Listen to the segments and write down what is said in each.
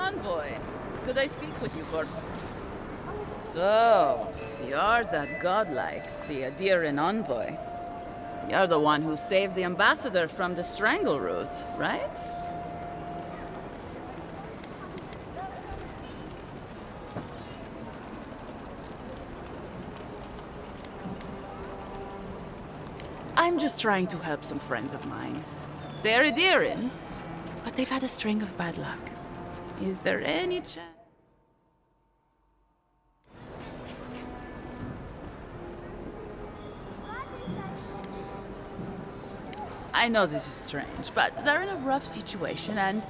envoy. Could I speak with you for... So, you're that godlike, the Adirian envoy. You're the one who saves the ambassador from the strangle root, right? I'm just trying to help some friends of mine. They're Adirians, but they've had a string of bad luck. Is there any chance... I know this is strange, but they're in a rough situation and,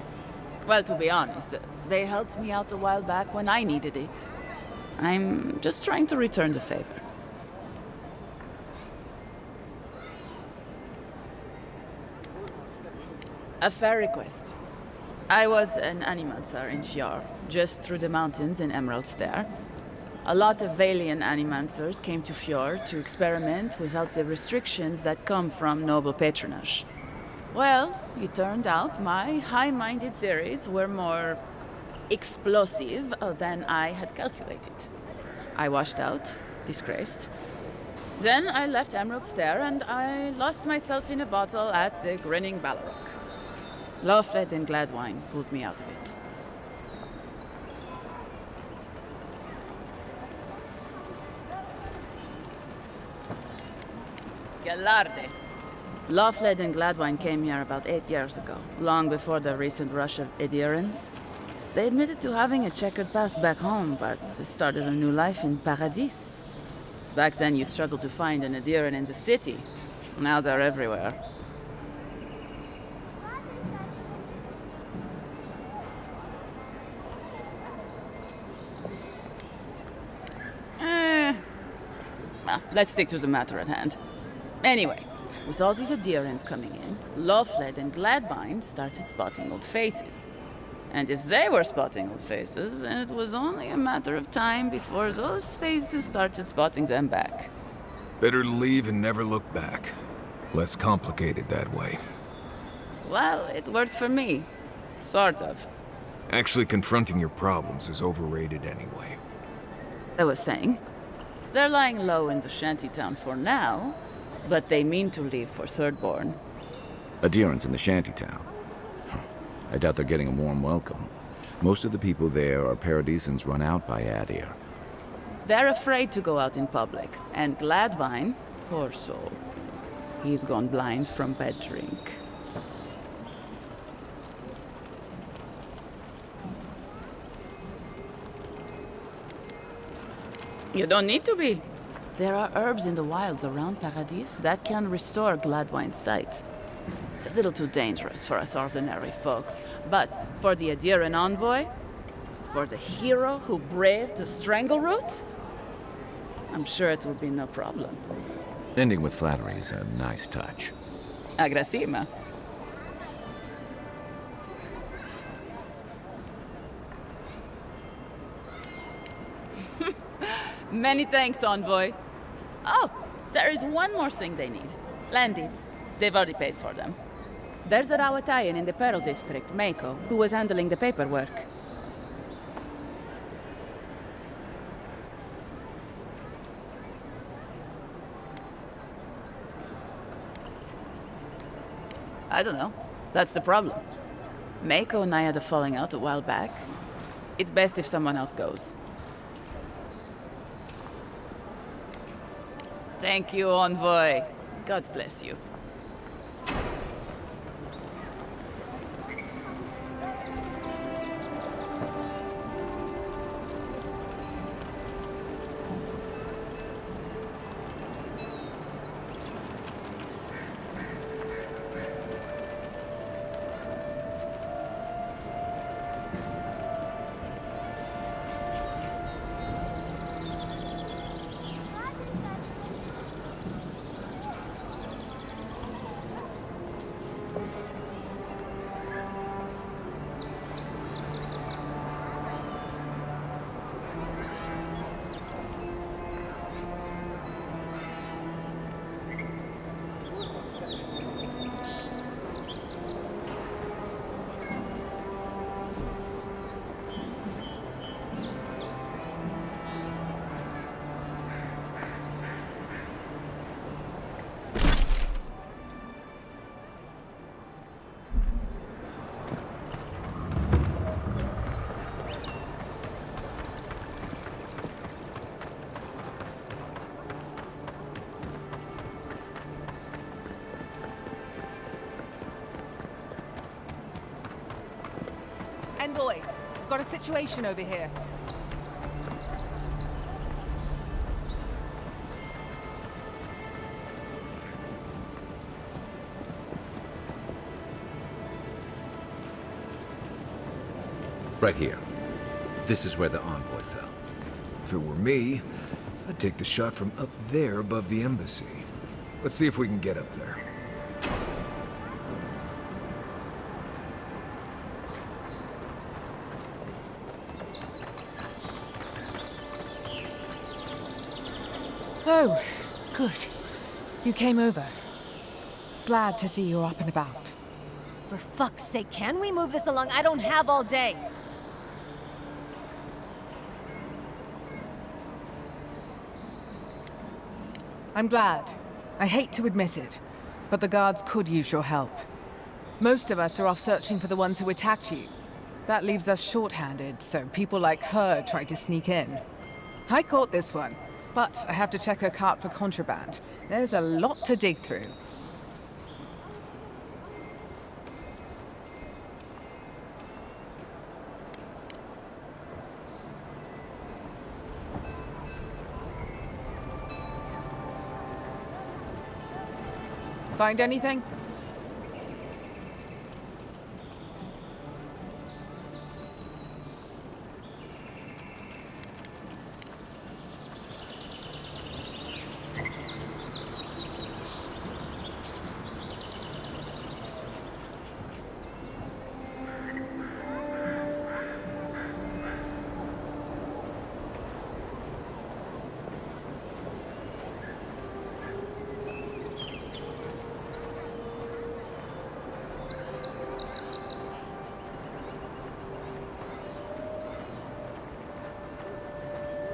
well, to be honest, they helped me out a while back when I needed it. I'm just trying to return the favor. A fair request. I was an animancer in Fjord, just through the mountains in Emerald Stair. A lot of Valian animancers came to Fjord to experiment without the restrictions that come from noble patronage. Well, it turned out my high-minded theories were more explosive than I had calculated. I washed out, disgraced. Then I left Emerald Stair and I lost myself in a bottle at the Grinning Balrog. Lofred and Gladwine pulled me out of it. Galarde. Lofred and Gladwine came here about 8 years ago, long before the recent rush of Adirians. They admitted to having a checkered past back home, but they started a new life in Paradis. Back then you struggled to find an Adirian in the city. Now they're everywhere. Well, let's stick to the matter at hand. Anyway, with all these Adirians coming in, Lofred and Gladwine started spotting old faces. And if they were spotting old faces, it was only a matter of time before those faces started spotting them back. Better to leave and never look back. Less complicated that way. Well, it worked for me. Sort of. Actually confronting your problems is overrated anyway. I was saying, they're lying low in the shantytown for now, but they mean to leave for Thirdborn. Adherents in the shantytown. I doubt they're getting a warm welcome. Most of the people there are Paradisans run out by Adir. They're afraid to go out in public, and Gladwine, poor soul, he's gone blind from bad drink. You don't need to be. There are herbs in the wilds around Paradis that can restore Gladwine's sight. It's a little too dangerous for us ordinary folks, but for the Adirian envoy, for the hero who braved the strangle root, I'm sure it will be no problem. Ending with flattery is a nice touch. Agrasima. Many thanks, envoy. Oh, there is one more thing they need. Land deeds. They've already paid for them. There's a Rawatayan in the Pearl District, Mako, who was handling the paperwork. I don't know. That's the problem. Mako and I had a falling out a while back. It's best if someone else goes. Thank you, envoy. God bless you. Envoy, got a situation over here. Right here. This is where the envoy fell. If it were me, I'd take the shot from up there above the embassy. Let's see if we can get up there. Oh, good. You came over. Glad to see you're up and about. For fuck's sake, can we move this along? I don't have all day. I'm glad. I hate to admit it, but the guards could use your help. Most of us are off searching for the ones who attacked you. That leaves us short-handed, so people like her try to sneak in. I caught this one, but I have to check her cart for contraband. There's a lot to dig through. Find anything?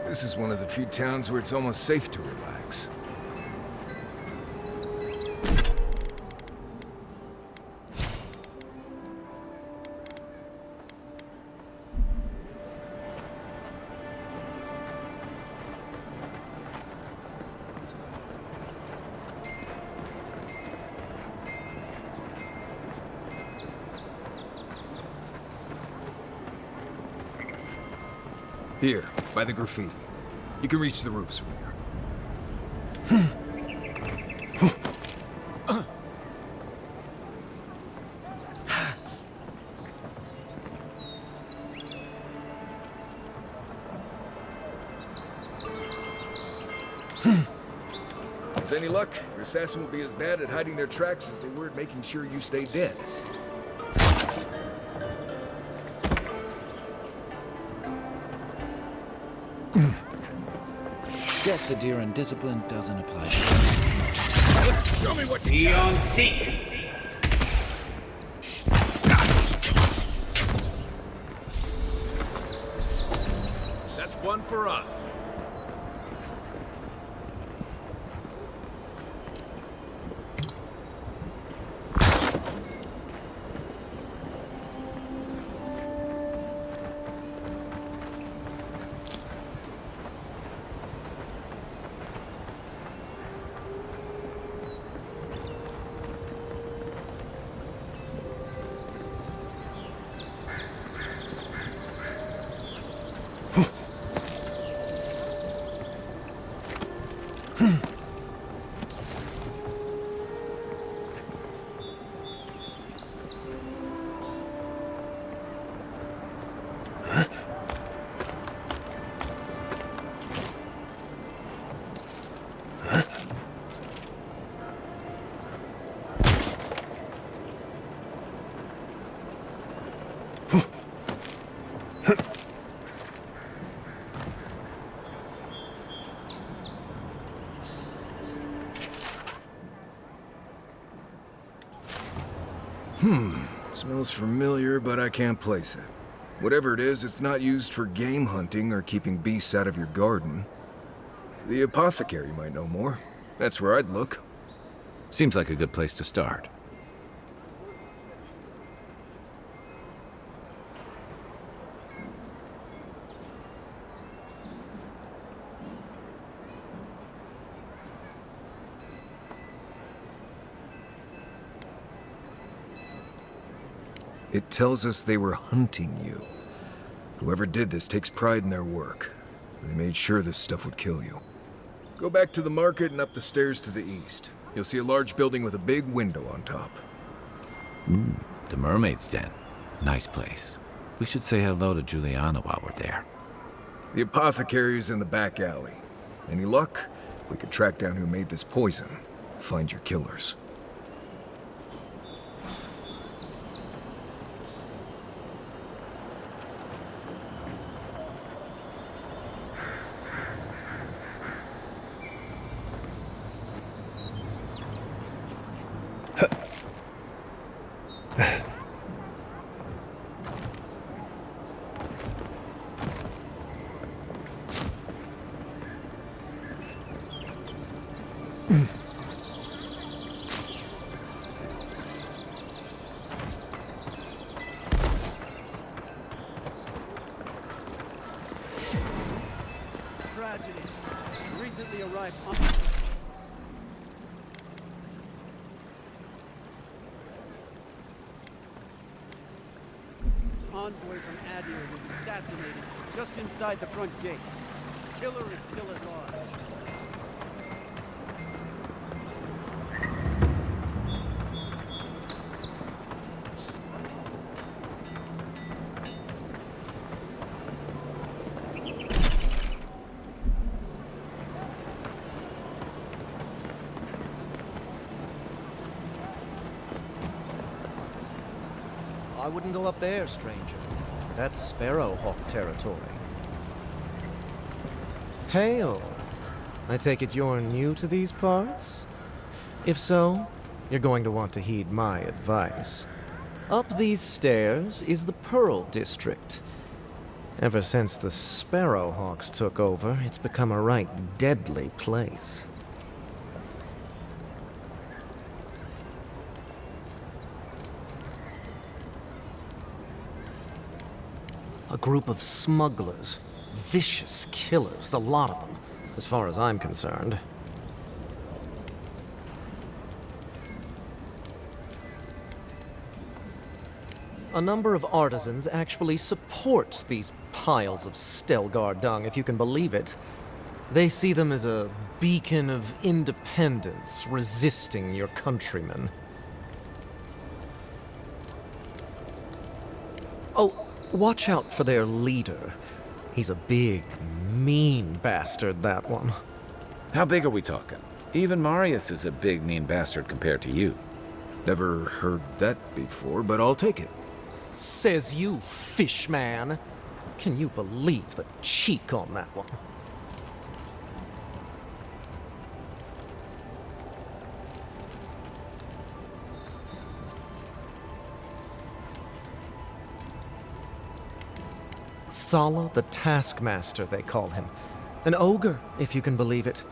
This is one of the few towns where it's almost safe to relax. Here, by the graffiti. You can reach the roofs from here. With any luck, your assassin will be as bad at hiding their tracks as they were at making sure you stay dead. Guess the deer and discipline doesn't apply. Show me what you got. Seek. That's one for us. Smells familiar, but I can't place it. Whatever it is, it's not used for game hunting or keeping beasts out of your garden. The apothecary might know more. That's where I'd look. Seems like a good place to start. It tells us they were hunting you. Whoever did this takes pride in their work. They made sure this stuff would kill you. Go back to the market and up the stairs to the east. You'll see a large building with a big window on top. The Mermaid's Den. Nice place. We should say hello to Juliana while we're there. The apothecary is in the back alley. Any luck? We could track down who made this poison. Find your killers. Tragedy. Recently arrived envoy from Adir was assassinated just inside the front gates. Killer is still at large. I wouldn't go up there, stranger. That's Sparrowhawk territory. Hail! I take it you're new to these parts? If so, you're going to want to heed my advice. Up these stairs is the Pearl District. Ever since the Sparrowhawks took over, it's become a right deadly place. A group of smugglers. Vicious killers, the lot of them, as far as I'm concerned. A number of artisans actually support these piles of Stelgar dung, if you can believe it. They see them as a beacon of independence, resisting your countrymen. Oh, watch out for their leader. He's a big, mean bastard, that one. How big are we talking? Even Marius is a big, mean bastard compared to you. Never heard that before, but I'll take it. Says you, fishman. Can you believe the cheek on that one? Thala the Taskmaster, they call him. An ogre, if you can believe it.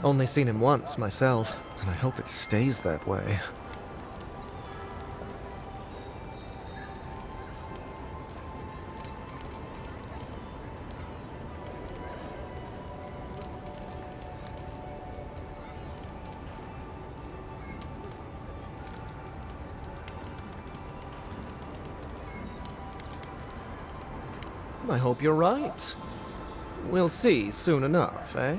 Only seen him once, myself, and I hope it stays that way. I hope you're right. We'll see soon enough, eh?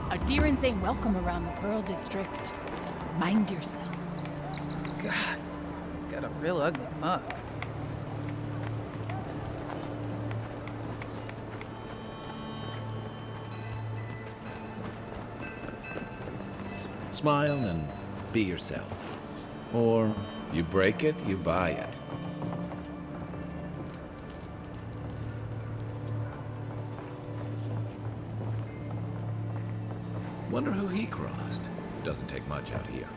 Adirans ain't welcome around the Pearl District. Mind yourself. God, got a real ugly mug. Smile and be yourself. Or you break it, you buy it. Wonder who he crossed. Doesn't take much out here.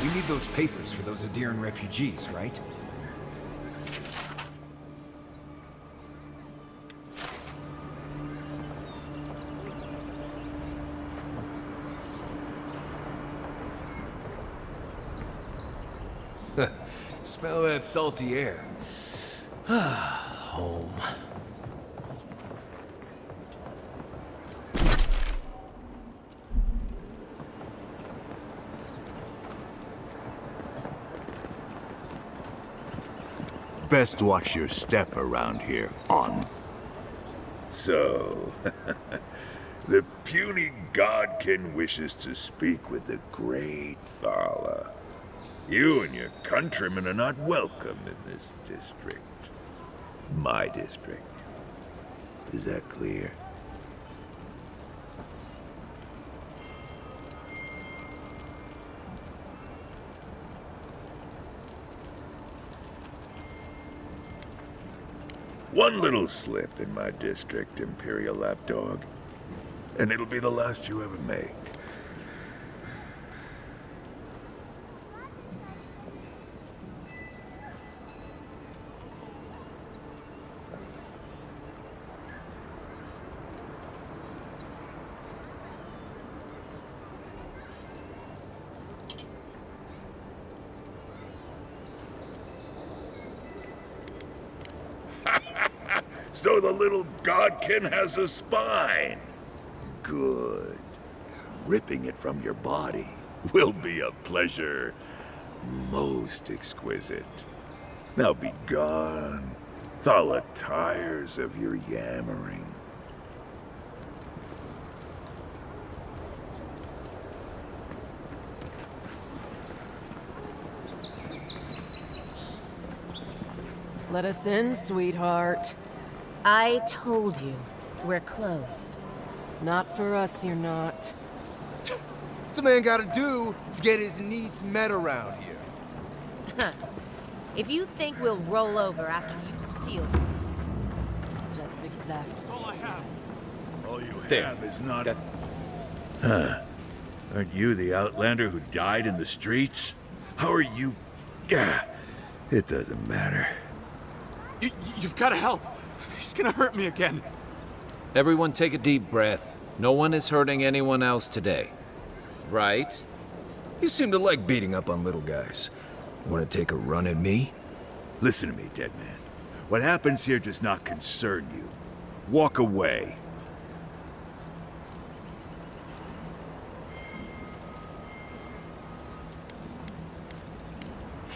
You need those papers for those Adiran refugees, right? Smell that salty air. Home. Best watch your step around here, on. So, the puny godkin wishes to speak with the great Thala. You and your countrymen are not welcome in this district. My district. Is that clear? One little slip in my district, Imperial Lapdog, and it'll be the last you ever make. So the little godkin has a spine. Good. Ripping it from your body will be a pleasure most exquisite. Now be gone. Thala tires of your yammering. Let us in, sweetheart. I told you, we're closed. Not for us, you're not. What's a man gotta do to get his needs met around here? If you think we'll roll over after you steal things. That's exactly. All I have. All you There. have is not... That's... Huh. Aren't you the outlander who died in the streets? How are you... Gah. It doesn't matter. You've got to help. He's gonna hurt me again. Everyone take a deep breath. No one is hurting anyone else today. Right? You seem to like beating up on little guys. Want to take a run at me? Listen to me, dead man. What happens here does not concern you. Walk away.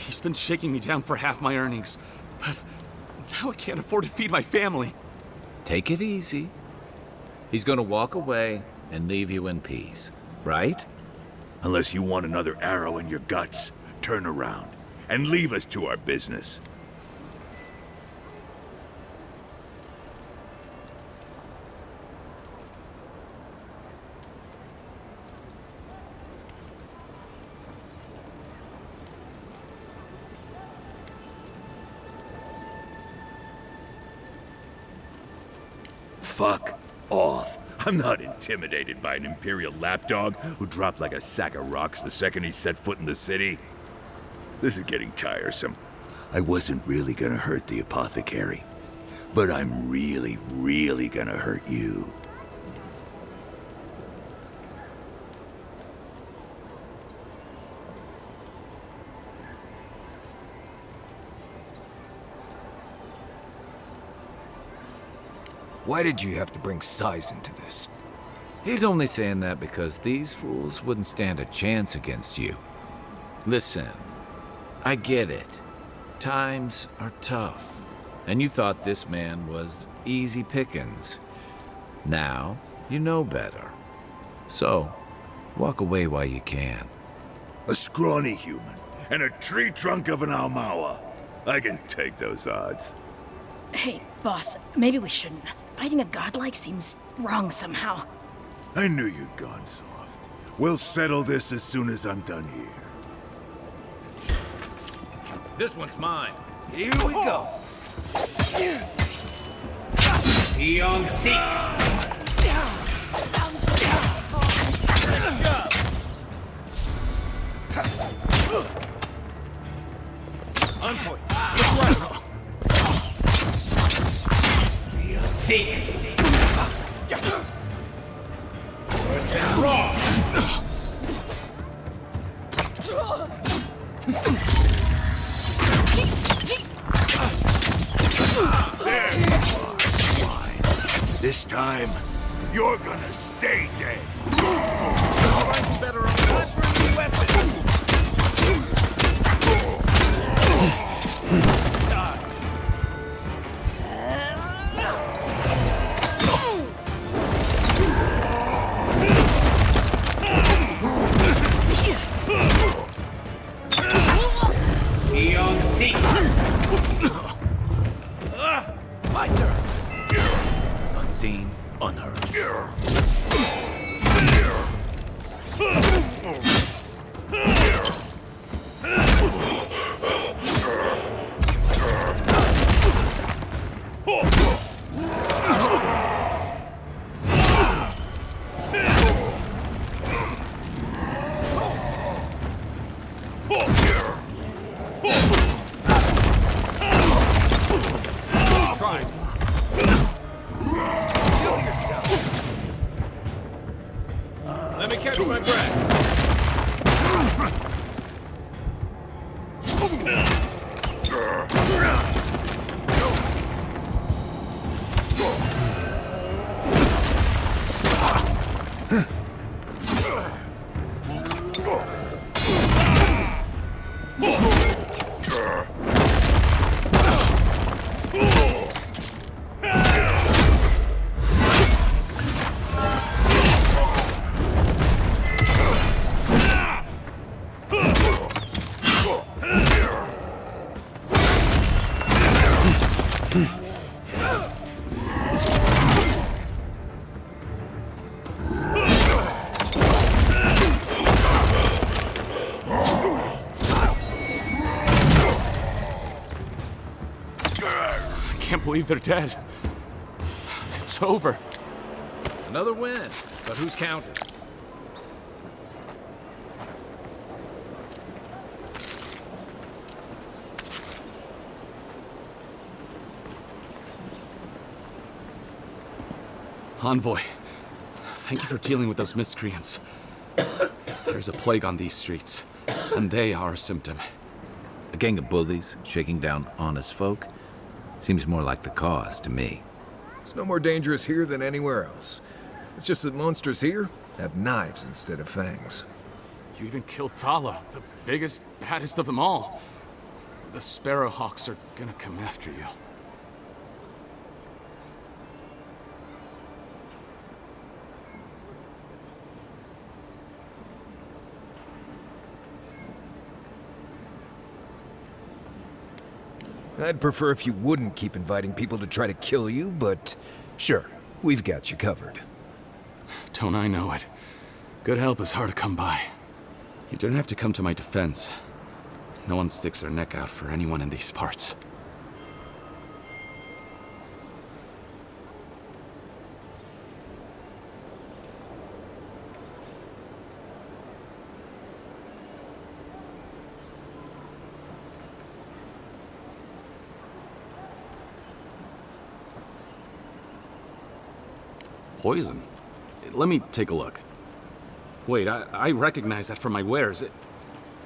He's been shaking me down for half my earnings, but now I can't afford to feed my family. Take it easy. He's gonna walk away and leave you in peace, right? Unless you want another arrow in your guts, turn around and leave us to our business. Fuck off. I'm not intimidated by an Imperial lapdog who dropped like a sack of rocks the second he set foot in the city. This is getting tiresome. I wasn't really gonna hurt the apothecary, but I'm really, really gonna hurt you. Why did you have to bring size into this? He's only saying that because these fools wouldn't stand a chance against you. Listen, I get it. Times are tough, and you thought this man was easy pickings. Now, you know better. So, walk away while you can. A scrawny human and a tree trunk of an Almawa. I can take those odds. Hey, boss, maybe we shouldn't. Fighting a godlike seems wrong somehow. I knew you'd gone soft. We'll settle this as soon as I'm done here. This one's mine. Here we go. Eon Seek. On point. Seek. There you are, swine. This time, you're gonna stay dead. Better off not bringing weapons. My turn. Unseen, unheard. Let me catch my breath. I can't believe they're dead. It's over. Another win, but who's counting? Envoy, thank you for dealing with those miscreants. There's a plague on these streets, and they are a symptom. A gang of bullies shaking down honest folk? Seems more like the cause to me. It's no more dangerous here than anywhere else. It's just that monsters here have knives instead of fangs. You even killed Thala, the biggest, baddest of them all. The Sparrowhawks are gonna come after you. I'd prefer if you wouldn't keep inviting people to try to kill you, but sure, we've got you covered. Don't I know it? Good help is hard to come by. You don't have to come to my defense. No one sticks their neck out for anyone in these parts. Poison? Let me take a look. Wait, I recognize that from my wares.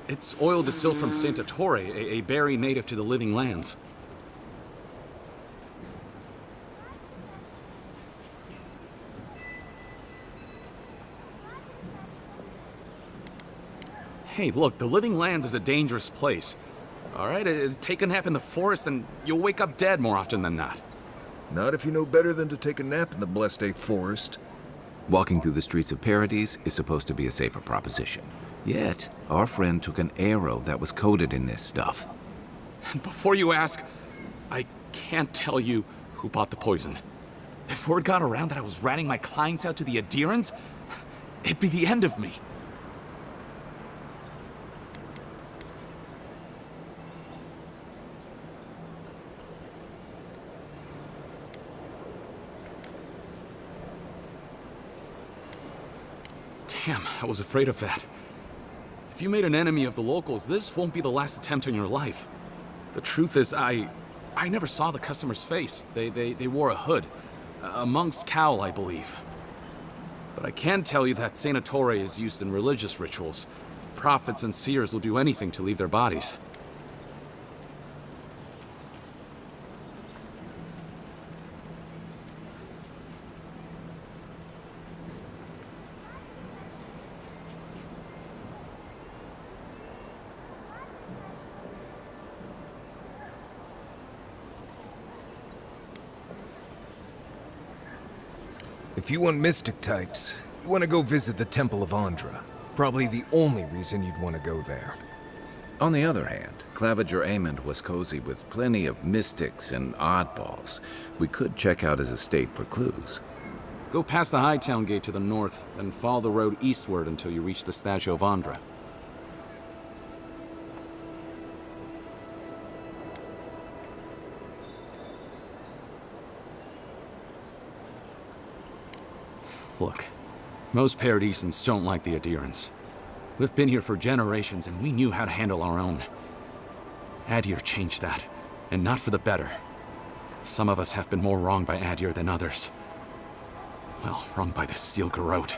It's oil distilled from Santa Torre, a berry native to the Living Lands. Hey, look, the Living Lands is a dangerous place. All right, take a nap in the forest and you'll wake up dead more often than not. Not if you know better than to take a nap in the blessed A forest. Walking through the streets of Paradis is supposed to be a safer proposition. Yet, our friend took an arrow that was coated in this stuff. And before you ask, I can't tell you who bought the poison. If word got around that I was ratting my clients out to the adherents, it'd be the end of me. Damn, I was afraid of that. If you made an enemy of the locals, this won't be the last attempt in your life. The truth is, I never saw the customer's face. They wore a hood. A monk's cowl, I believe. But I can tell you that Santa Torre is used in religious rituals. Prophets and seers will do anything to leave their bodies. If you want mystic types, you want to go visit the Temple of Andra. Probably the only reason you'd want to go there. On the other hand, Claviger Amond was cozy with plenty of mystics and oddballs. We could check out his estate for clues. Go past the Hightown Gate to the north, then follow the road eastward until you reach the statue of Andra. Look, most Paradisans don't like the adherents. We've been here for generations and we knew how to handle our own. Adir changed that, and not for the better. Some of us have been more wronged by Adir than others. Well, wronged by the Steel Garrote.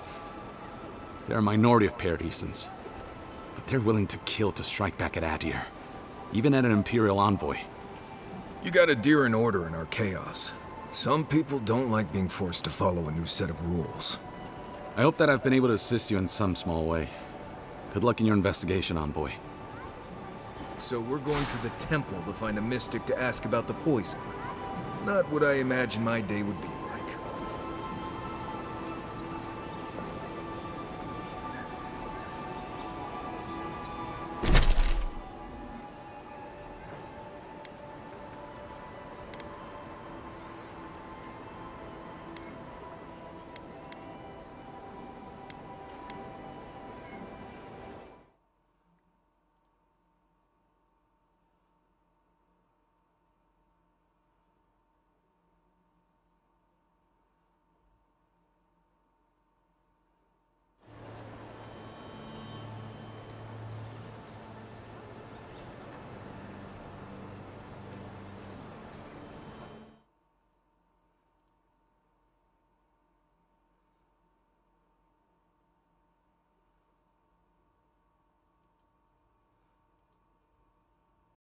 They're a minority of Paradisans, but they're willing to kill to strike back at Adir, even at an Imperial envoy. You got Adir in order in our chaos. Some people don't like being forced to follow a new set of rules. I hope that I've been able to assist you in some small way. Good luck in your investigation, Envoy. So we're going to the temple to find a mystic to ask about the poison. Not what I imagined my day would be